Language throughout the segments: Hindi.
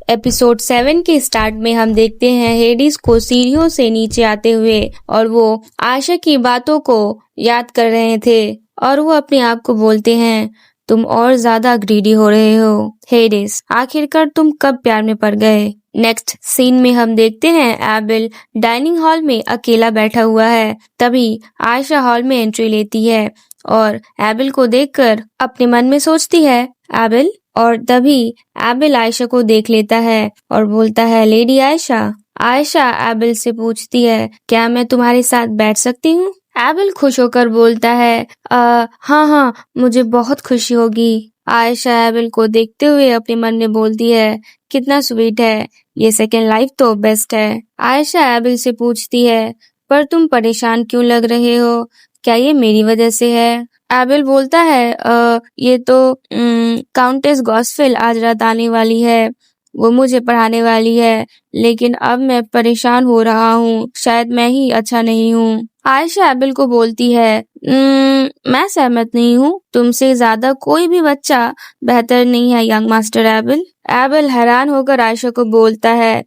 एपिसोड 7 के स्टार्ट में हम देखते हैं हेडिस को सीढ़ियों से नीचे आते हुए और वो आयशा की बातों को याद कर रहे थे और वो अपने आप को बोलते हैं, तुम और ज्यादा ग्रीडी हो रहे हो हेडिस, आखिरकार तुम कब प्यार में पड़ गए। नेक्स्ट सीन में हम देखते हैं एबिल डाइनिंग हॉल में अकेला बैठा हुआ है। तभी आयशा हॉल में एंट्री लेती है और एबिल को देखकर अपने मन में सोचती है एबिल, और तभी एबिल आयशा को देख लेता है और बोलता है, लेडी आयशा। आयशा एबिल से पूछती है, क्या मैं तुम्हारे साथ बैठ सकती हूँ। एबिल खुश होकर बोलता है, हाँ, मुझे बहुत खुशी होगी। आयशा एबिल को देखते हुए अपने मन में बोलती है, कितना स्वीट है, ये सेकेंड लाइफ तो बेस्ट है। आयशा एबिल से पूछती है, पर तुम परेशान क्यों लग रहे हो, क्या ये मेरी वजह से है। एबिल बोलता है, ये तो काउंटेस गॉस्पेल आज रात आने वाली है, वो मुझे पढ़ाने वाली है, लेकिन अब मैं परेशान हो रहा हूँ, शायद मैं ही अच्छा नहीं हूँ। आयशा एबिल को बोलती है, मैं सहमत नहीं हूँ, तुमसे ज्यादा कोई भी बच्चा बेहतर नहीं है यंग मास्टर एबिल। एबिल हैरान होकर आयशा को बोलता है,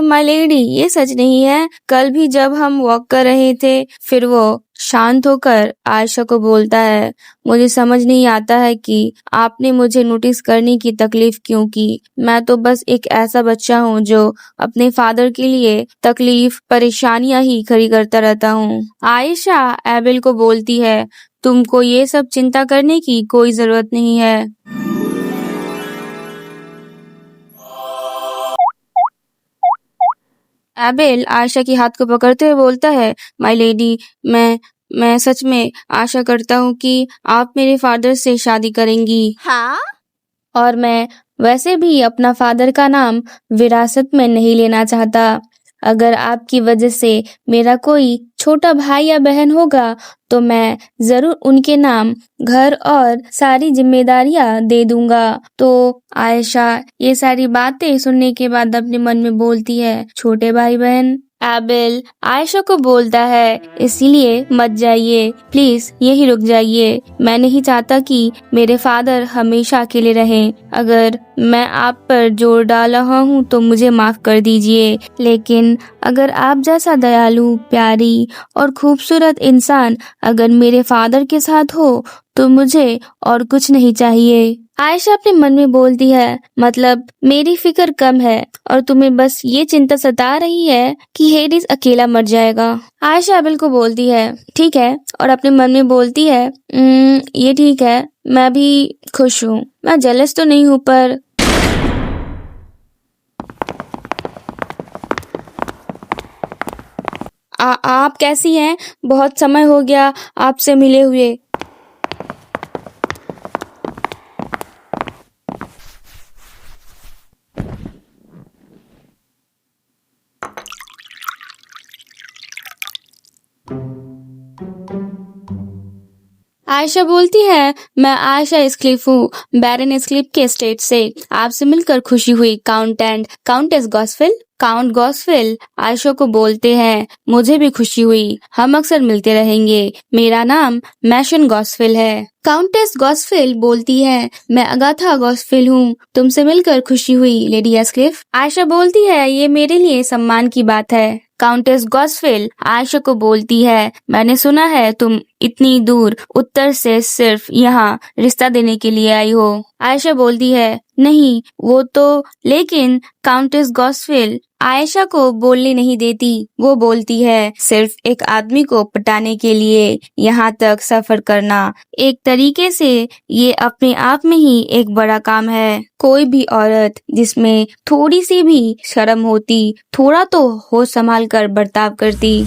माय लेडी, ये सच नहीं है। कल भी जब हम वॉक कर रहे थे, फिर वो शांत होकर आयशा को बोलता है, मुझे समझ नहीं आता है कि आपने मुझे नोटिस करने की तकलीफ क्यों की। मैं तो बस एक ऐसा बच्चा हूँ जो अपने फादर के लिए तकलीफ परेशानियां ही खड़ी करता रहता हूँ। आयशा एबिल को बोलती है, तुमको ये सब चिंता करने की कोई जरूरत नहीं है। एबिल आयशा के हाथ को पकड़ते हुए बोलता है, माय लेडी, मैं सच में आशा करता हूँ कि आप मेरे फादर से शादी करेंगी। हाँ? और मैं वैसे भी अपना फादर का नाम विरासत में नहीं लेना चाहता। अगर आपकी वजह से मेरा कोई छोटा भाई या बहन होगा तो मैं जरूर उनके नाम, घर और सारी जिम्मेदारियां दे दूंगा। तो आयशा ये सारी बातें सुनने के बाद अपने मन में बोलती है, छोटे भाई बहन। एबिल आयशा को बोलता है, इसीलिए मत जाइए, प्लीज यही रुक जाइए। मैं नहीं चाहता कि मेरे फादर हमेशा अकेले रहें। अगर मैं आप पर जोर डाल रहा हूँ तो मुझे माफ कर दीजिए, लेकिन अगर आप जैसा दयालु, प्यारी और खूबसूरत इंसान अगर मेरे फादर के साथ हो तो मुझे और कुछ नहीं चाहिए। आयशा अपने मन में बोलती है, मतलब मेरी फिक्र कम है और तुम्हें बस ये चिंता सता रही है कि हेडिस अकेला मर जाएगा। आयशा एबिल को बोलती है, ठीक है, और अपने मन में बोलती है, ये ठीक है, मैं भी खुश हूँ। मैं जेलस तो नहीं हूँ, पर आप कैसी हैं? बहुत समय हो गया आपसे मिले हुए। आयशा बोलती है, मैं आयशा एस्क्लिफ हूँ, बैरन एस्क्लिफ के एस्टेट से। आपसे मिलकर खुशी हुई, count and countess gospel. Count gospel Ayesha को बोलते हैं, मुझे भी खुशी हुई, हम अक्सर मिलते रहेंगे। मेरा नाम मैशन गॉस्पेल है। काउंटेस गॉस्पेल बोलती है, मैं अगाथा गॉस्पेल हूँ, तुमसे मिलकर खुशी हुई लेडी एस्क्लिफ। आयशा बोलती है, ये मेरे लिए सम्मान की बात है। काउंटेस गॉस्पेल आयशा को बोलती है, मैंने सुना है तुम इतनी दूर उत्तर से सिर्फ यहाँ रिश्ता देने के लिए आई हो। आयशा बोलती है, नहीं वो तो, लेकिन काउंटेस गॉस्पेल आयशा को बोलने नहीं देती। वो बोलती है, सिर्फ एक आदमी को पटाने के लिए यहाँ तक सफर करना, एक तरीके से ये अपने आप में ही एक बड़ा काम है। कोई भी औरत जिसमें थोड़ी सी भी शर्म होती, थोड़ा तो होश संभाल कर बर्ताव करती।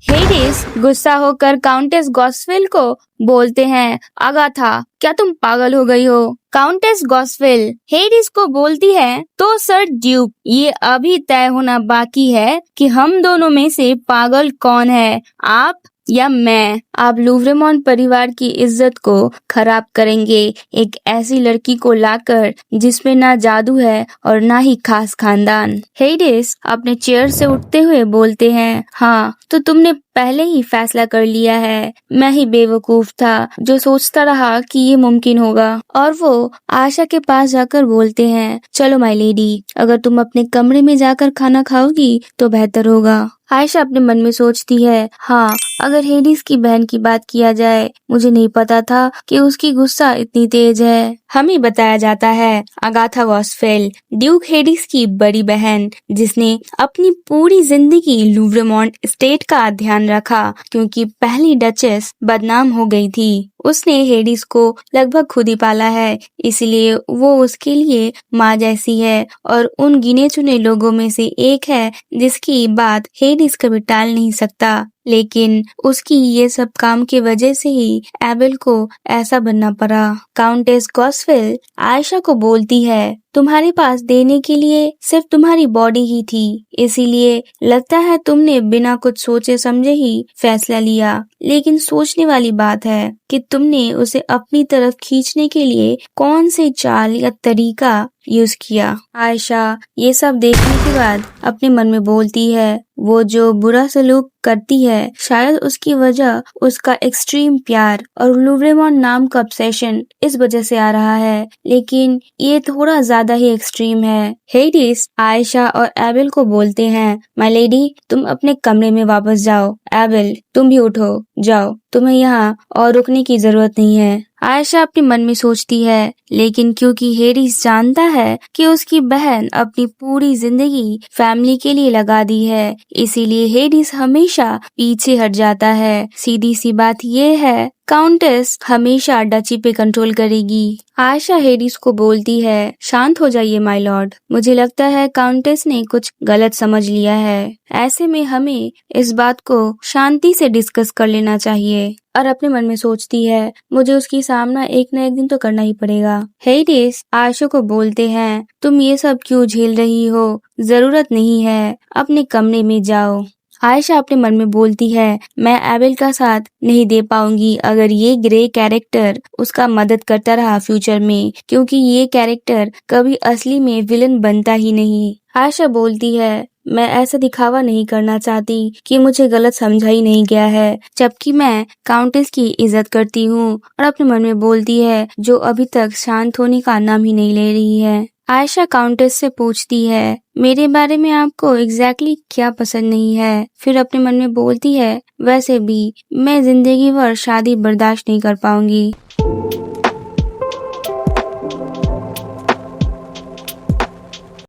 हेडिस गुस्सा होकर काउंटेस गॉस्पेल को बोलते हैं, अगाथा, क्या तुम पागल हो गई हो। काउंटेस गॉस्पेल हेडिस को बोलती है, तो सर ड्यूक, ये अभी तय होना बाकी है कि हम दोनों में से पागल कौन है, आप या मैं, आप लुव्रेमॉन्ट परिवार की इज्जत को खराब करेंगे एक ऐसी लड़की को लाकर जिसमें ना जादू है और ना ही खास खानदान। हेडिस अपने चेयर से उठते हुए बोलते हैं, हाँ तो तुमने पहले ही फैसला कर लिया है। मैं ही बेवकूफ था जो सोचता रहा कि ये मुमकिन होगा। और वो आशा के पास जाकर बोलते हैं, चलो माय लेडी, अगर तुम अपने कमरे में जाकर खाना खाओगी तो बेहतर होगा। आयशा अपने मन में सोचती है, हाँ अगर हेडिस की बहन की बात किया जाए, मुझे नहीं पता था कि उसकी गुस्सा इतनी तेज है। हमें बताया जाता है अगाथा गॉसफेल ड्यूक हेडिस की बड़ी बहन, जिसने अपनी पूरी जिंदगी लुव्रेमॉन्ट स्टेट का ध्यान रखा क्योंकि पहली डचेस बदनाम हो गई थी। उसने हेडिस को लगभग खुद ही पाला है, इसलिए वो उसके लिए माँ जैसी है और उन गिने चुने लोगों में से एक है जिसकी बात हेडिस कभी टाल नहीं सकता। लेकिन उसकी ये सब काम की वजह से ही एबेल को ऐसा बनना पड़ा। काउंटेस गॉसफेल आयशा को बोलती है, तुम्हारे पास देने के लिए सिर्फ तुम्हारी बॉडी ही थी, इसीलिए लगता है तुमने बिना कुछ सोचे समझे ही फैसला लिया। लेकिन सोचने वाली बात है कि तुमने उसे अपनी तरफ खींचने के लिए कौन से चाल या तरीका यूज किया। आयशा ये सब देखने के बाद अपने मन में बोलती है, वो जो बुरा सलूक करती है शायद उसकी वजह उसका एक्सट्रीम प्यार और लुव्रेमॉन्ट नाम का ऑब्सेशन इस वजह से आ रहा है, लेकिन ये थोड़ा ज्यादा ही एक्सट्रीम है। हेडिस आयशा और एबेल को बोलते हैं, माय लेडी तुम अपने कमरे में वापस जाओ। एबेल तुम भी उठो, जाओ, तुम्हें यहाँ और रुकने की जरूरत नहीं है। आयशा अपने मन में सोचती है, लेकिन क्योंकि हेडिस जानता है कि उसकी बहन अपनी पूरी जिंदगी फैमिली के लिए लगा दी है, इसीलिए हेडिस हमेशा पीछे हट जाता है। सीधी सी बात ये है, काउंटेस हमेशा डची पे कंट्रोल करेगी। आयशा हेडिस को बोलती है, शांत हो जाइए माय लॉर्ड, मुझे लगता है काउंटेस ने कुछ गलत समझ लिया है। ऐसे में हमें इस बात को शांति से डिस्कस कर लेना चाहिए। और अपने मन में सोचती है, मुझे उसकी सामना एक न एक दिन तो करना ही पड़ेगा। हेडिस आयशा को बोलते हैं, तुम ये सब क्यों झेल रही हो, जरूरत नहीं है, अपने कमरे में जाओ। आयशा अपने मन में बोलती है, मैं एबेल का साथ नहीं दे पाऊंगी अगर ये ग्रे कैरेक्टर उसका मदद करता रहा फ्यूचर में, क्योंकि ये कैरेक्टर कभी असली में विलन बनता ही नहीं। आयशा बोलती है, मैं ऐसा दिखावा नहीं करना चाहती कि मुझे गलत समझा ही नहीं गया है, जबकि मैं काउंटेस की इज्जत करती हूँ। और अपने मन में बोलती है, जो अभी तक शांत होने का नाम ही नहीं ले रही है। आयशा काउंटेस से पूछती है, मेरे बारे में आपको एग्जैक्टली क्या पसंद नहीं है? फिर अपने मन में बोलती है, वैसे भी मैं जिंदगी भर शादी बर्दाश्त नहीं कर पाऊंगी।